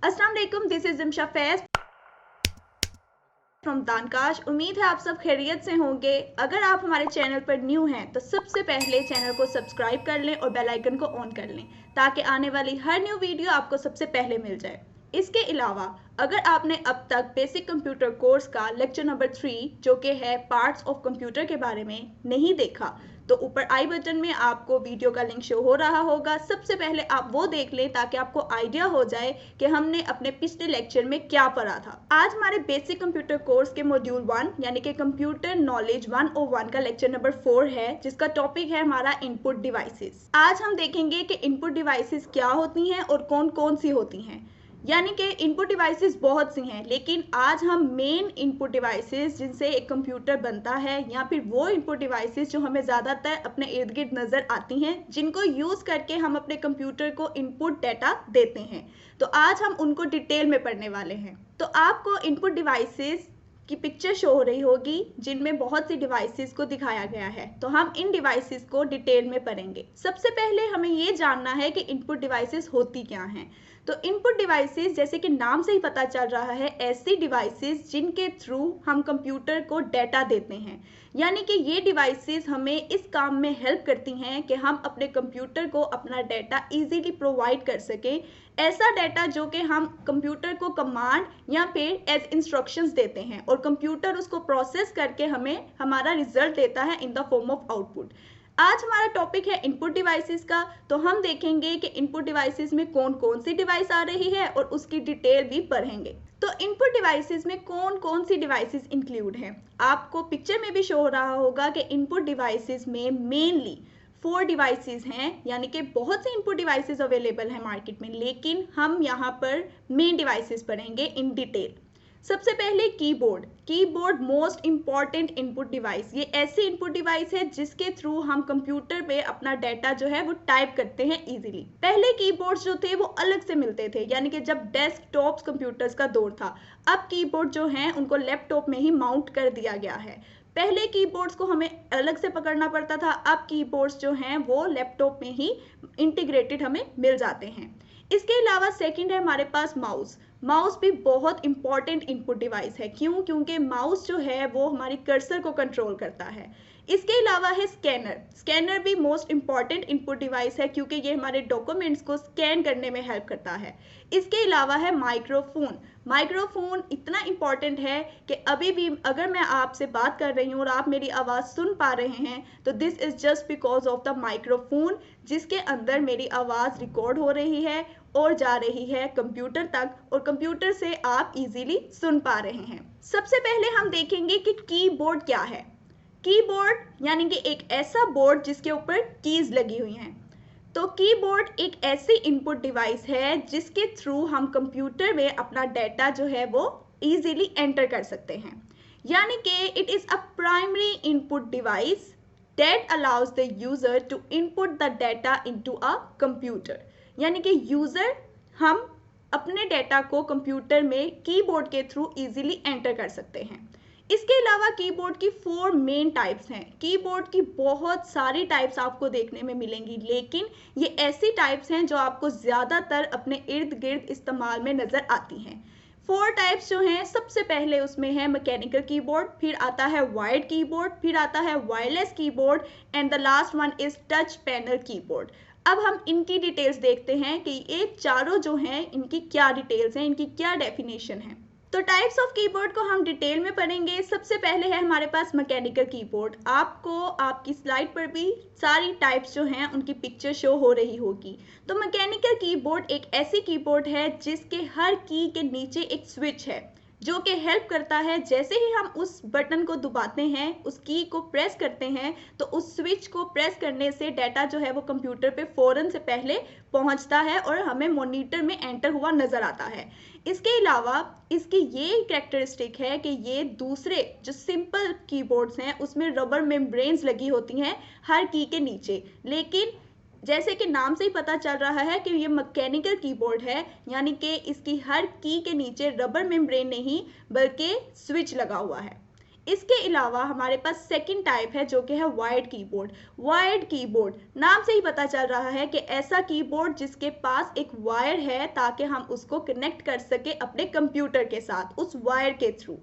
अस्सलाम वालेकुम, this is Jimsha Faiz from Dankash. उम्मीद है आप सब खैरियत से होंगे। अगर आप हमारे चैनल पर न्यू हैं तो सबसे पहले चैनल को सब्सक्राइब कर लें और बेल आइकन को ऑन कर लें ताकि आने वाली हर न्यू वीडियो आपको सबसे पहले मिल जाए। इसके अलावा अगर आपने अब तक बेसिक कंप्यूटर कोर्स का लेक्चर नंबर 3 जो कि है पार्ट्स ऑफ कंप्यूटर के बारे में नहीं देखा तो ऊपर आई बटन में आपको वीडियो का लिंक शो हो रहा होगा। सबसे पहले आप वो देख लें ताकि आपको आइडिया हो जाए कि हमने अपने पिछले लेक्चर में क्या पढ़ा था। आज हमारे बेसिक कंप्यूटर कोर्स के मॉड्यूल 1 यानी कि कंप्यूटर नॉलेज 101 का लेक्चर नंबर 4 है, जिसका टॉपिक है हमारा इनपुट डिवाइसेस। आज हम देखेंगे कि इनपुट डिवाइसेस क्या होती हैं और कौन कौन सी होती हैं। यानी कि इनपुट डिवाइसेस बहुत सी हैं, लेकिन आज हम मेन इनपुट डिवाइसेस जिनसे एक कंप्यूटर बनता है या फिर वो इनपुट डिवाइसेस जो हमें ज़्यादातर अपने इर्द गिर्द नज़र आती हैं, जिनको यूज़ करके हम अपने कंप्यूटर को इनपुट डाटा देते हैं, तो आज हम उनको डिटेल में पढ़ने वाले हैं। तो आपको इनपुट डिवाइसेस की पिक्चर शो हो रही होगी जिनमें बहुत सी डिवाइसेस को दिखाया गया है, तो हम इन डिवाइसेस को डिटेल में पढ़ेंगे। सबसे पहले हमें ये जानना है कि इनपुट डिवाइसेस होती क्या हैं। तो इनपुट डिवाइसेस जैसे कि नाम से ही पता चल रहा है, ऐसी डिवाइसेस जिनके थ्रू हम कंप्यूटर को डाटा देते हैं। यानी कि ये डिवाइसेस हमें इस काम में हेल्प करती हैं कि हम अपने कंप्यूटर को अपना डाटा इजीली प्रोवाइड कर सकें। ऐसा डाटा जो कि हम कंप्यूटर को कमांड या फिर एज इंस्ट्रक्शंस देते हैं और कंप्यूटर उसको प्रोसेस करके हमें हमारा रिजल्ट देता है in the form of output. आज हमारा टॉपिक है इनपुट डिवाइसेस का, तो हम देखेंगे कि इनपुट डिवाइसेस में कौन कौन सी डिवाइस आ रही है और उसकी डिटेल भी पढ़ेंगे। तो इनपुट डिवाइसेस में कौन कौन सी डिवाइसेस इंक्लूड हैं, आपको पिक्चर में भी शो हो रहा होगा कि इनपुट डिवाइसेस में मेनली 4 डिवाइसेस हैं। यानी कि बहुत से इनपुट डिवाइसेस अवेलेबल हैं मार्केट में, लेकिन हम यहाँ पर मेन डिवाइसेस पढ़ेंगे इन डिटेल। सबसे पहले keyboard most important input device. ये ऐसी इनपुट डिवाइस है जिसके थ्रू हम कंप्यूटर पे अपना डाटा जो है वो टाइप करते हैं इजीली। पहले कीबोर्ड्स जो थे वो अलग से मिलते थे, यानी कि जब डेस्कटॉप कंप्यूटर्स का दौर था। अब कीबोर्ड जो हैं उनको लैपटॉप में ही माउंट कर दिया गया है। पहले कीबोर्ड्स को हमें अलग से पकड़ना पड़ता था, अब कीबोर्ड्स जो हैं वो लैपटॉप में ही इंटीग्रेटेड हमें मिल जाते हैं। इसके अलावा सेकंड है हमारे पास माउस भी बहुत इंपॉर्टेंट इनपुट डिवाइस है। क्योंकि माउस जो है वो हमारी कर्सर को कंट्रोल करता है। इसके अलावा है स्कैनर भी मोस्ट इंपॉर्टेंट इनपुट डिवाइस है क्योंकि ये हमारे डॉक्यूमेंट्स को स्कैन करने में हेल्प करता है। इसके अलावा है माइक्रोफोन इतना इंपॉर्टेंट है कि अभी भी अगर मैं आपसे बात कर रही हूँ और आप मेरी आवाज़ सुन पा रहे हैं तो this is just because of the microphone, जिसके अंदर मेरी आवाज़ रिकॉर्ड हो रही है और जा रही है कंप्यूटर तक, और कंप्यूटर से आप इजीली सुन पा रहे हैं। सबसे पहले हम देखेंगे कि कीबोर्ड क्या है। कीबोर्ड यानी कि एक ऐसा बोर्ड जिसके ऊपर कीज लगी हुई हैं। तो कीबोर्ड एक ऐसी इनपुट डिवाइस है जिसके थ्रू हम कंप्यूटर में अपना डाटा जो है वो इजीली एंटर कर सकते हैं। यानी कि it is a primary input device that allows the user to input the data into a computer. यानी कि यूजर हम अपने डाटा को कंप्यूटर में कीबोर्ड के थ्रू इजीली एंटर कर सकते हैं। इसके अलावा कीबोर्ड की 4 मेन टाइप्स हैं। कीबोर्ड की बहुत सारी टाइप्स आपको देखने में मिलेंगी, लेकिन ये ऐसी टाइप्स हैं जो आपको ज़्यादातर अपने इर्द गिर्द इस्तेमाल में नज़र आती हैं। 4 टाइप्स जो हैं, सबसे पहले उसमें है मैकेनिकल कीबोर्ड, फिर आता है वायर्ड कीबोर्ड, फिर आता है wireless keyboard and the last one is touch panel keyboard. अब हम इनकी डिटेल्स देखते हैं कि ये चारों जो हैं इनकी क्या डिटेल्स हैं, इनकी क्या डेफिनेशन है। तो टाइप्स ऑफ कीबोर्ड को हम डिटेल में पढ़ेंगे। सबसे पहले है हमारे पास मैकेनिकल कीबोर्ड। आपको आपकी स्लाइड पर भी सारी टाइप्स जो हैं उनकी पिक्चर शो हो रही होगी। तो मैकेनिकल कीबोर्ड एक ऐसी कीबोर्ड है जिसके हर की के नीचे एक स्विच है जो कि हेल्प करता है। जैसे ही हम उस बटन को दबाते हैं, उस की को प्रेस करते हैं, तो उस स्विच को प्रेस करने से डाटा जो है वो कंप्यूटर पे फ़ौरन से पहले पहुंचता है और हमें मॉनिटर में एंटर हुआ नज़र आता है। इसके अलावा इसकी ये कैरेक्टरिस्टिक है कि ये दूसरे जो सिंपल कीबोर्ड्स हैं उसमें रबर मेम्ब्रेन्स लगी होती हैं हर की के नीचे, लेकिन जैसे कि नाम से ही पता चल रहा है कि ये मैकेनिकल कीबोर्ड है, यानी कि इसकी हर की के नीचे रबर मेम्ब्रेन नहीं बल्कि स्विच लगा हुआ है। इसके अलावा हमारे पास सेकंड टाइप है जो कि है वायर्ड कीबोर्ड। वायर्ड कीबोर्ड नाम से ही पता चल रहा है कि ऐसा कीबोर्ड जिसके पास एक वायर है ताकि हम उसको कनेक्ट कर सके अपने कंप्यूटर के साथ उस वायर के थ्रू।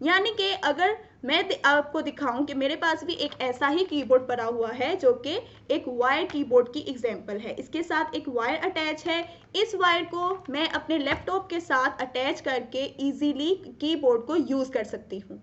यानी कि अगर मैं आपको दिखाऊं कि मेरे पास भी एक ऐसा ही कीबोर्ड पड़ा हुआ है जो कि एक वायर कीबोर्ड की एग्जांपल है, इसके साथ एक वायर अटैच है। इस वायर को मैं अपने लैपटॉप के साथ अटैच करके इजीली कीबोर्ड को यूज कर सकती हूँ।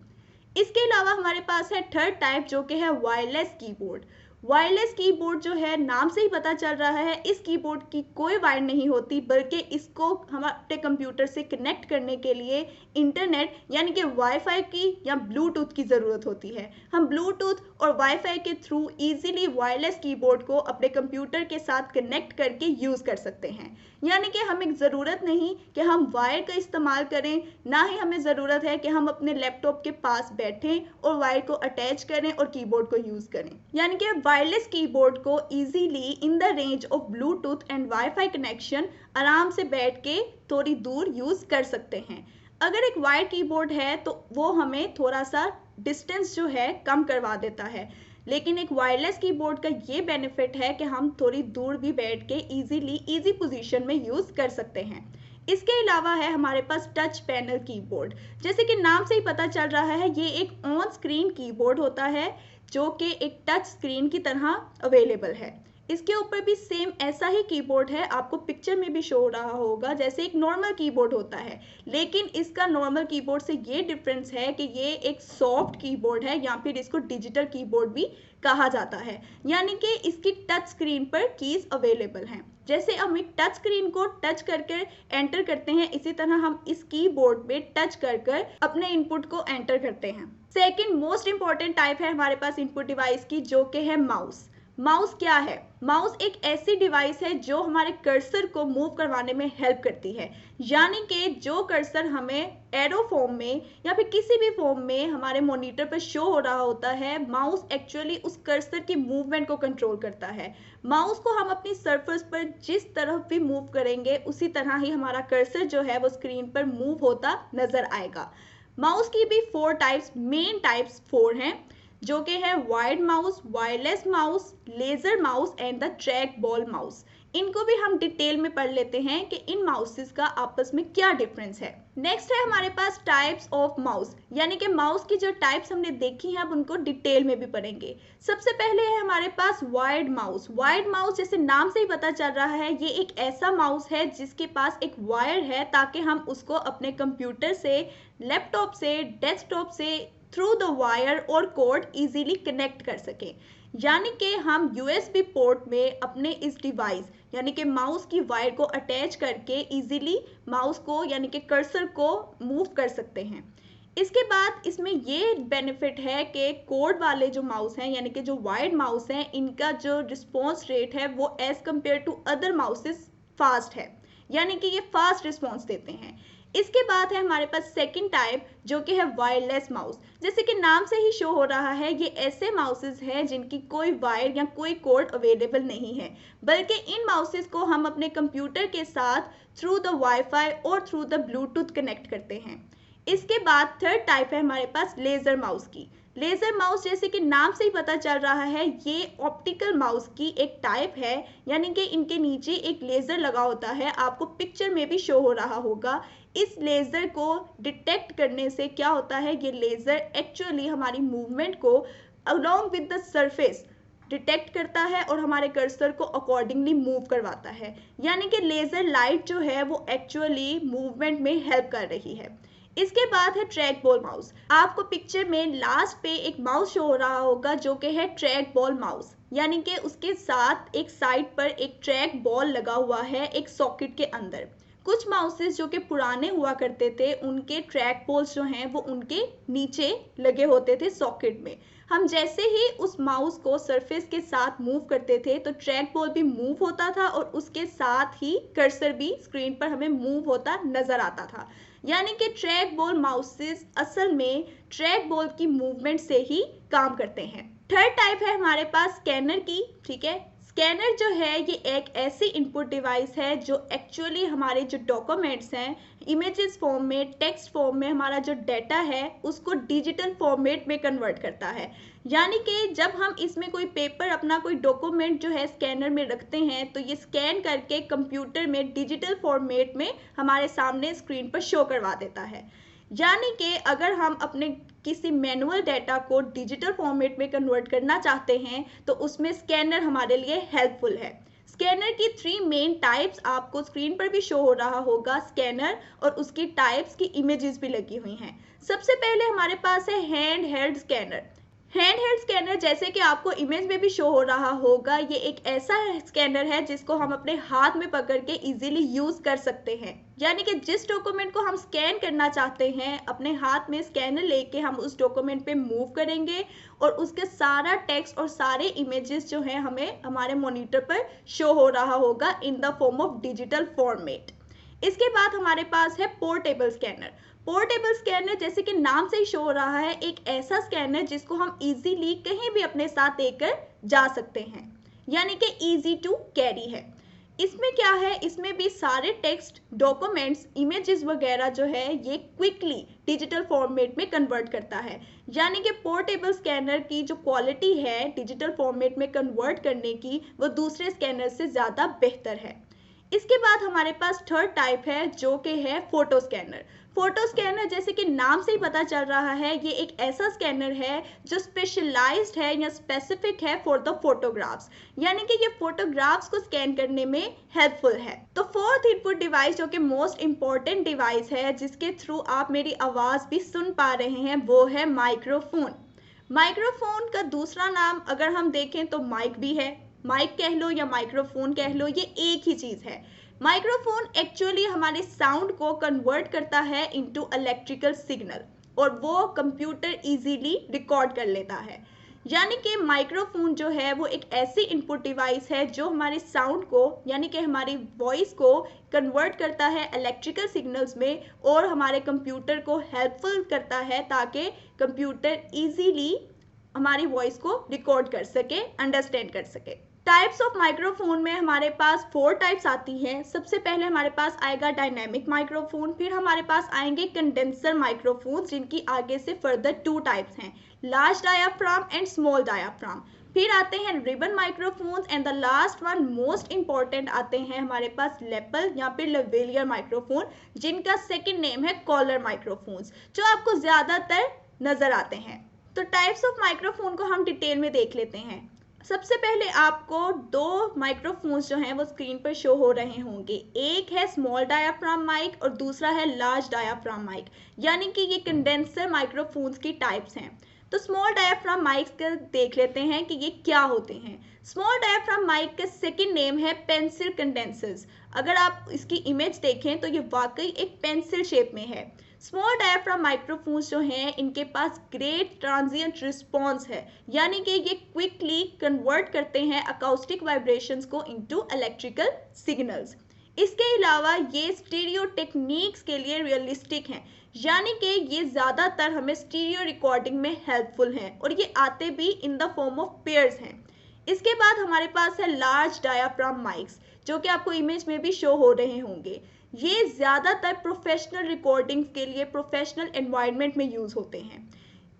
इसके अलावा हमारे पास है थर्ड टाइप जो कि है वायरलेस कीबोर्ड। वायरलेस कीबोर्ड जो है नाम से ही पता चल रहा है इस कीबोर्ड की कोई वायर नहीं होती, बल्कि इसको हम अपने कंप्यूटर से कनेक्ट करने के लिए इंटरनेट यानी कि वाईफाई की या ब्लूटूथ की ज़रूरत होती है। हम ब्लूटूथ और वाईफाई के थ्रू इजीली वायरलेस कीबोर्ड को अपने कंप्यूटर के साथ कनेक्ट करके यूज़ कर सकते हैं। यानी कि हमें ज़रूरत नहीं कि हम वायर का इस्तेमाल करें, ना ही हमें ज़रूरत है कि हम अपने लैपटॉप के पास बैठें और वायर को अटैच करें और कीबोर्ड को यूज़ करें। यानी कि वायरलेस कीबोर्ड को easily in the range of Bluetooth and wifi connection आराम से बैठ के थोड़ी दूर यूज़ कर सकते हैं। अगर एक वायर कीबोर्ड है तो वो हमें थोड़ा सा डिस्टेंस जो है कम करवा देता है, लेकिन एक वायरलेस कीबोर्ड का ये बेनिफिट है कि हम थोड़ी दूर भी बैठ के इजी पोजीशन में यूज़ कर सकते हैं। इसके अलावा है हमारे पास टच पैनल कीबोर्ड। जैसे कि नाम से ही पता चल रहा है ये एक ऑन स्क्रीन कीबोर्ड होता है जो कि एक टच स्क्रीन की तरह अवेलेबल है। इसके ऊपर भी सेम ऐसा ही कीबोर्ड है, आपको पिक्चर में भी शो हो रहा होगा जैसे एक नॉर्मल कीबोर्ड होता है, लेकिन इसका नॉर्मल कीबोर्ड से ये डिफरेंस है कि ये एक सॉफ्ट कीबोर्ड है या फिर इसको डिजिटल कीबोर्ड भी कहा जाता है। यानी कि इसकी टच स्क्रीन पर कीज अवेलेबल हैं। जैसे हम एक टच स्क्रीन को टच करके एंटर करते हैं, इसी तरह हम इस कीबोर्ड पे टच कर अपने इनपुट को एंटर करते हैं। सेकंड मोस्ट इंपॉर्टेंट टाइप है हमारे पास इनपुट डिवाइस की जो कि है माउस। माउस क्या है? माउस एक ऐसी डिवाइस है जो हमारे कर्सर को मूव करवाने में हेल्प करती है। यानी कि जो कर्सर हमें एरो फॉर्म में या फिर किसी भी फॉर्म में हमारे मॉनिटर पर शो हो रहा होता है, माउस एक्चुअली उस कर्सर की मूवमेंट को कंट्रोल करता है। माउस को हम अपनी सरफेस पर जिस तरफ भी मूव करेंगे उसी तरह ही हमारा कर्सर जो है वो स्क्रीन पर मूव होता नजर आएगा। माउस की भी 4 टाइप्स, मेन टाइप्स 4 हैं जो कि है wired mouse, wireless mouse, laser mouse and the track ball mouse. इनको भी हम डिटेल में पढ़ लेते हैं कि इन माउसेस का आपस में क्या डिफरेंस है। नेक्स्ट है हमारे पास टाइप्स ऑफ माउस, यानी कि माउस की जो टाइप्स हमने देखी हैं अब उनको डिटेल में भी पढ़ेंगे। सबसे पहले है हमारे पास वायर्ड माउस। वायर्ड माउस जैसे नाम से ही पता चल रहा है ये एक ऐसा माउस है जिसके पास एक वायर है ताकि हम उसको अपने कंप्यूटर से, लैपटॉप से, डेस्कटॉप से थ्रू द वायर और कोड इजीली कनेक्ट कर सकें। यानी कि हम USB पोर्ट में अपने इस डिवाइस यानी कि माउस की वायर को अटैच करके इजीली माउस को यानी कि कर्सर को मूव कर सकते हैं। इसके बाद इसमें ये बेनिफिट है कि कोड वाले जो माउस हैं यानी कि जो वायर्ड माउस हैं इनका जो रिस्पॉन्स रेट है वो as compare to other mouses fast है, यानी कि ये फास्ट रिस्पॉन्स देते हैं। इसके बाद है हमारे पास सेकंड टाइप जो कि है वायरलेस माउस। जैसे कि नाम से ही शो हो रहा है ये ऐसे माउसेस हैं जिनकी कोई वायर या कोई कोड अवेलेबल नहीं है, बल्कि इन माउसेस को हम अपने कंप्यूटर के साथ थ्रू द वाईफाई और थ्रू द ब्लूटूथ कनेक्ट करते हैं। इसके बाद थर्ड टाइप है हमारे पास लेजर माउस की। लेजर माउस जैसे कि नाम से ही पता चल रहा है ये ऑप्टिकल माउस की एक टाइप है, यानी कि इनके नीचे एक लेजर लगा होता है, आपको पिक्चर में भी शो हो रहा होगा। इस लेजर को डिटेक्ट करने से क्या होता है, ये लेजर एक्चुअली हमारी मूवमेंट को along with the surface detect करता है और हमारे कर्सर को अकॉर्डिंगली मूव करवाता है। यानी कि लेजर लाइट जो है वो एक्चुअली मूवमेंट में हेल्प कर रही है। इसके बाद है ट्रैक बॉल माउस। आपको पिक्चर में लास्ट पे एक माउस शो हो रहा होगा जो कि है ट्रैक बॉल माउस, यानी कि उसके साथ एक साइड पर एक ट्रैक बॉल लगा हुआ है एक सॉकेट के अंदर। कुछ माउसेस जो कि पुराने हुआ करते थे उनके ट्रैक बॉल्स जो हैं वो उनके नीचे लगे होते थे सॉकेट में। हम जैसे ही उस माउस को सरफेस के साथ मूव करते थे तो ट्रैक बॉल भी मूव होता था और उसके साथ ही कर्सर भी स्क्रीन पर हमें मूव होता नजर आता था। यानी कि ट्रैक बॉल माउसेस असल में ट्रैक बॉल की मूवमेंट से ही काम करते हैं। थर्ड टाइप है हमारे पास स्कैनर की, ठीक है। स्कैनर जो है ये एक ऐसी इनपुट डिवाइस है जो एक्चुअली हमारे जो डॉक्यूमेंट्स हैं, इमेजेस फॉर्म में, टेक्स्ट फॉर्म में हमारा जो डाटा है उसको डिजिटल फॉर्मेट में कन्वर्ट करता है। यानी कि जब हम इसमें कोई पेपर, अपना कोई डॉक्यूमेंट जो है स्कैनर में रखते हैं तो ये स्कैन करके कंप्यूटर में डिजिटल फॉर्मेट में हमारे सामने स्क्रीन पर शो करवा देता है। यानी कि अगर हम अपने किसी मैनुअल डाटा को डिजिटल फॉर्मेट में कन्वर्ट करना चाहते हैं तो उसमें स्कैनर हमारे लिए हेल्पफुल है। स्कैनर की 3 मेन टाइप्स आपको स्क्रीन पर भी शो हो रहा होगा, स्कैनर और उसकी टाइप्स की इमेजेस भी लगी हुई हैं। सबसे पहले हमारे पास है hand held scanner. Hand held scanner जैसे कि आपको इमेज में भी शो हो रहा होगा, ये एक ऐसा स्कैनर है जिसको हम अपने हाथ में पकड़ के इजीली यूज कर सकते हैं। यानी कि जिस डॉक्यूमेंट को हम स्कैन करना चाहते हैं, अपने हाथ में स्कैनर लेके हम उस डॉक्यूमेंट पे मूव करेंगे और उसके सारा टेक्स्ट और सारे इमेजेस जो हैं हमें हमारे मॉनिटर पर शो हो रहा होगा in the form of digital format. इसके बाद हमारे पास है पोर्टेबल स्कैनर। पोर्टेबल स्कैनर जैसे कि नाम से ही शो हो रहा है, एक ऐसा स्कैनर जिसको हम इजीली कहीं भी अपने साथ लेकर जा सकते हैं, यानी कि इजी टू कैरी है। इसमें क्या है, इसमें भी सारे टेक्स्ट, डॉक्यूमेंट्स, इमेजेस वगैरह जो है ये क्विकली डिजिटल फॉर्मेट में कन्वर्ट करता है। यानी कि पोर्टेबल स्कैनर की जो क्वालिटी है डिजिटल फॉर्मेट में कन्वर्ट करने की, वो दूसरे स्कैनर से ज़्यादा बेहतर है। इसके बाद हमारे पास थर्ड टाइप है जो कि है फोटो स्कैनर। फोटो स्कैनर जैसे कि नाम से ही पता चल रहा है, ये एक ऐसा स्कैनर है जो स्पेशलाइज्ड है या स्पेसिफिक है फॉर द फोटोग्राफ्स, यानी कि ये फोटोग्राफ्स को स्कैन करने में हेल्पफुल है। तो फोर्थ इनपुट डिवाइस जो कि मोस्ट इंपॉर्टेंट डिवाइस है, जिसके थ्रू आप मेरी आवाज़ भी सुन पा रहे हैं, वो है माइक्रोफोन। माइक्रोफोन का दूसरा नाम अगर हम देखें तो माइक भी है। माइक कह लो या माइक्रोफोन कह लो, ये एक ही चीज़ है। माइक्रोफोन एक्चुअली हमारे साउंड को कन्वर्ट करता है इनटू इलेक्ट्रिकल सिग्नल और वो कंप्यूटर इजीली रिकॉर्ड कर लेता है। यानी कि माइक्रोफोन जो है वो एक ऐसी इनपुट डिवाइस है जो हमारे साउंड को, यानी कि हमारी वॉइस को कन्वर्ट करता है इलेक्ट्रिकल सिग्नल्स में और हमारे कंप्यूटर को हेल्पफुल करता है ताकि कंप्यूटर इजीली हमारी वॉइस को रिकॉर्ड कर सके, अंडरस्टैंड कर सके। टाइप्स ऑफ माइक्रोफोन में हमारे पास 4 टाइप्स आती हैं। सबसे पहले हमारे पास आएगा डायनेमिक माइक्रोफोन, फिर हमारे पास आएंगे कंडेंसर माइक्रोफोन जिनकी आगे से फर्दर 2 टाइप्स हैं, large diaphragm and small diaphragm. फिर आते हैं ribbon microphones and the last one most important आते हैं हमारे पास लेपल या फिर लेवेलियर माइक्रोफोन, जिनका सेकेंड नेम है कॉलर माइक्रोफोन्स, जो आपको ज़्यादातर नज़र आते हैं। तो टाइप्स ऑफ माइक्रोफोन को हम डिटेल में देख लेते हैं। सबसे पहले आपको 2 माइक्रोफोन्स जो हैं वो स्क्रीन पर शो हो रहे होंगे। एक है स्मॉल डायाफ्राम माइक और दूसरा है लार्ज डायाफ्राम माइक, यानी कि ये कंडेंसर माइक्रोफोन्स की टाइप्स हैं। तो स्मॉल डायाफ्राम माइक्स का देख लेते हैं कि ये क्या होते हैं। स्मॉल डायाफ्राम माइक का सेकंड नेम है पेंसिल कंडेंसर्स। अगर आप इसकी इमेज देखें तो ये वाकई एक पेंसिल शेप में है। स्मॉल डायाफ्राम माइक्रोफोन्स जो हैं इनके पास ग्रेट ट्रांजिएंट रिस्पॉन्स है, यानी कि ये क्विकली कन्वर्ट करते हैं अकाउस्टिक वाइब्रेशंस को इनटू इलेक्ट्रिकल सिग्नल्स। इसके अलावा ये स्टीरियो टेक्निक्स के लिए रियलिस्टिक हैं, यानी कि ये ज़्यादातर हमें स्टीरियो रिकॉर्डिंग में हेल्पफुल हैं और ये आते भी in the form of pairs हैं। इसके बाद हमारे पास है लार्ज डायाफ्राम माइक्स, जो कि आपको इमेज में भी शो हो रहे होंगे। ये ज़्यादातर प्रोफेशनल रिकॉर्डिंग्स के लिए प्रोफेशनल एनवायरनमेंट में यूज़ होते हैं।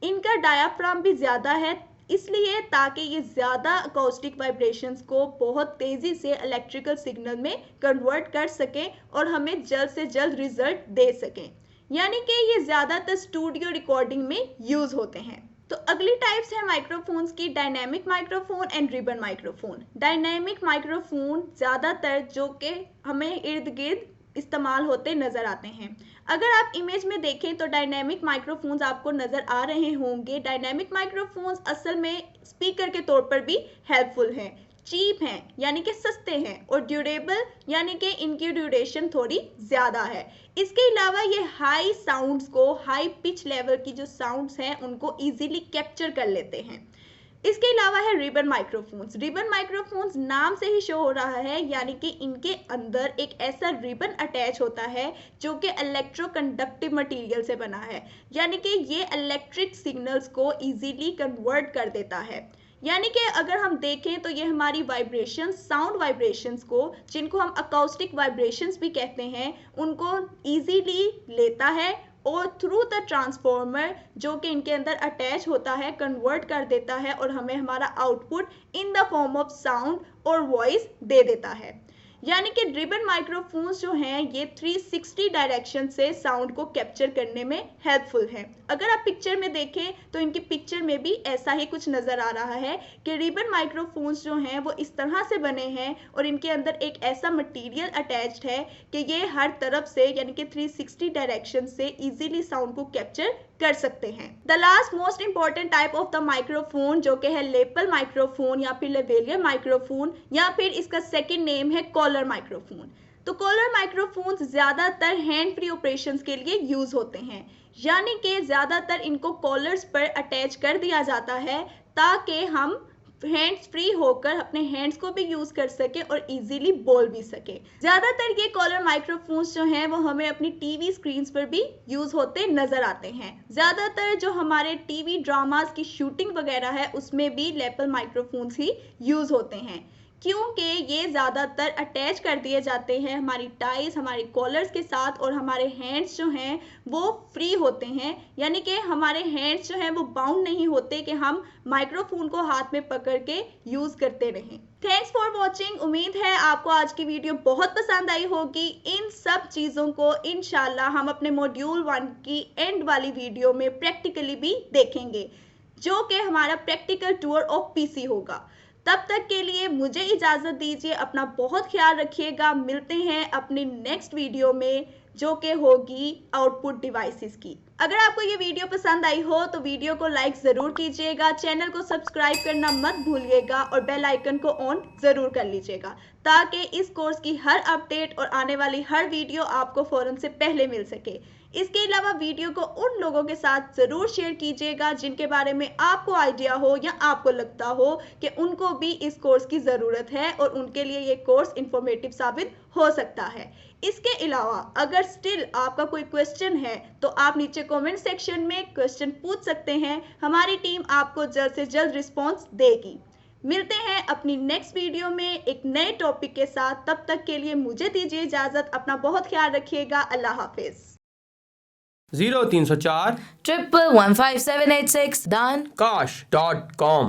इनका डायाफ्राम भी ज़्यादा है, इसलिए ताकि ये ज़्यादा अकाउस्टिक वाइब्रेशंस को बहुत तेज़ी से इलेक्ट्रिकल सिग्नल में कन्वर्ट कर सकें और हमें जल्द से जल्द रिजल्ट दे सकें। यानी कि ये ज़्यादातर स्टूडियो रिकॉर्डिंग में यूज़ होते हैं। तो अगली टाइप्स है माइक्रोफोन्स की, dynamic microphone and ribbon microphone. Dynamic microphone ज़्यादातर जो कि हमें इर्द गिर्द इस्तेमाल होते नज़र आते हैं। अगर आप इमेज में देखें तो डायनेमिक माइक्रोफोन्स आपको नज़र आ रहे होंगे। डायनेमिक माइक्रोफोन्स असल में स्पीकर के तौर पर भी हेल्पफुल हैं, चीप हैं यानी कि सस्ते हैं, और ड्यूरेबल यानी कि इनकी ड्यूरेशन थोड़ी ज़्यादा है। इसके अलावा ये हाई साउंड्स को, हाई पिच लेवल की जो साउंड्स हैं उनको ईजिली कैप्चर कर लेते हैं। इसके अलावा है रिबन माइक्रोफोन्स। रिबन माइक्रोफोन्स नाम से ही शो हो रहा है, यानी कि इनके अंदर एक ऐसा रिबन अटैच होता है जो कि इलेक्ट्रोकंडक्टिव मटेरियल से बना है, यानी कि ये इलेक्ट्रिक सिग्नल्स को इजीली कन्वर्ट कर देता है। यानी कि अगर हम देखें तो ये हमारी वाइब्रेशंस, साउंड वाइब्रेशंस को, जिनको हम अकाउस्टिक वाइब्रेशंस भी कहते हैं, उनको इजीली लेता है और थ्रू द ट्रांसफॉर्मर जो कि इनके अंदर अटैच होता है, कन्वर्ट कर देता है और हमें हमारा output in the form of sound और वॉइस दे देता है। यानी कि रिबन माइक्रोफोन्स जो हैं ये 360 डायरेक्शन से साउंड को कैप्चर करने में हेल्पफुल है। अगर आप पिक्चर में देखें तो इनकी पिक्चर में भी ऐसा ही कुछ नजर आ रहा है कि रिबन माइक्रोफोन्स जो हैं वो इस तरह से बने हैं और इनके अंदर एक ऐसा मटेरियल अटैच्ड है कि ये हर तरफ से यानी कि 360 डायरेक्शन से इजीली साउंड को कैप्चर कर सकते हैं। The last most important type of the microphone जो कि है लेपल माइक्रोफोन या फिर लेवेलियर माइक्रोफोन या फिर इसका सेकंड नेम है कॉलर माइक्रोफोन। तो कॉलर माइक्रोफोन्स ज्यादातर हैंड फ्री ऑपरेशंस के लिए यूज होते हैं, यानी कि ज्यादातर इनको कॉलर्स पर अटैच कर दिया जाता है ताकि हम हैंड्स फ्री होकर अपने हैंड्स को भी यूज कर सके और इजीली बोल भी सके। ज्यादातर ये कॉलर माइक्रोफोन्स जो हैं वो हमें अपनी टीवी स्क्रीन्स पर भी यूज होते नजर आते हैं। ज्यादातर जो हमारे टीवी ड्रामास की शूटिंग वगैरह है उसमें भी लेपल माइक्रोफोन्स ही यूज होते हैं, क्योंकि ये ज़्यादातर अटैच कर दिए जाते हैं हमारी टाइज, हमारे कॉलर्स के साथ और हमारे हैंड्स जो हैं वो फ्री होते हैं, यानी कि हमारे हैंड्स जो हैं वो बाउंड नहीं होते कि हम माइक्रोफोन को हाथ में पकड़ के यूज़ करते रहें। Thanks for watching. उम्मीद है आपको आज की वीडियो बहुत पसंद आई होगी। इन सब चीज़ों को इंशाल्लाह हम अपने मॉड्यूल 1 की एंड वाली वीडियो में प्रैक्टिकली भी देखेंगे, जो कि हमारा प्रैक्टिकल टूर ऑफ पीसी होगा। तब तक के लिए मुझे इजाज़त दीजिए, अपना बहुत ख्याल रखिएगा। मिलते हैं अपनी नेक्स्ट वीडियो में जो कि होगी आउटपुट डिवाइसेस की। अगर आपको ये वीडियो पसंद आई हो तो वीडियो को लाइक ज़रूर कीजिएगा, चैनल को सब्सक्राइब करना मत भूलिएगा और बेल आइकन को ऑन ज़रूर कर लीजिएगा ताकि इस कोर्स की हर अपडेट और आने वाली हर वीडियो आपको फ़ौरन से पहले मिल सके। इसके अलावा वीडियो को उन लोगों के साथ ज़रूर शेयर कीजिएगा जिनके बारे में आपको आइडिया हो या आपको लगता हो कि उनको भी इस कोर्स की ज़रूरत है और उनके लिए ये कोर्स इंफॉर्मेटिव साबित हो सकता है। इसके अलावा अगर स्टिल आपका कोई क्वेश्चन है तो आप नीचे कमेंट सेक्शन में क्वेश्चन पूछ सकते हैं, हमारी टीम आपको जल्द से जल्द रिस्पॉन्स देगी। मिलते हैं अपनी नेक्स्ट वीडियो में एक नए टॉपिक के साथ। तब तक के लिए मुझे दीजिए इजाज़त, अपना बहुत ख्याल रखिएगा। अल्लाह हाफिज। 0304 1115786 done kash.com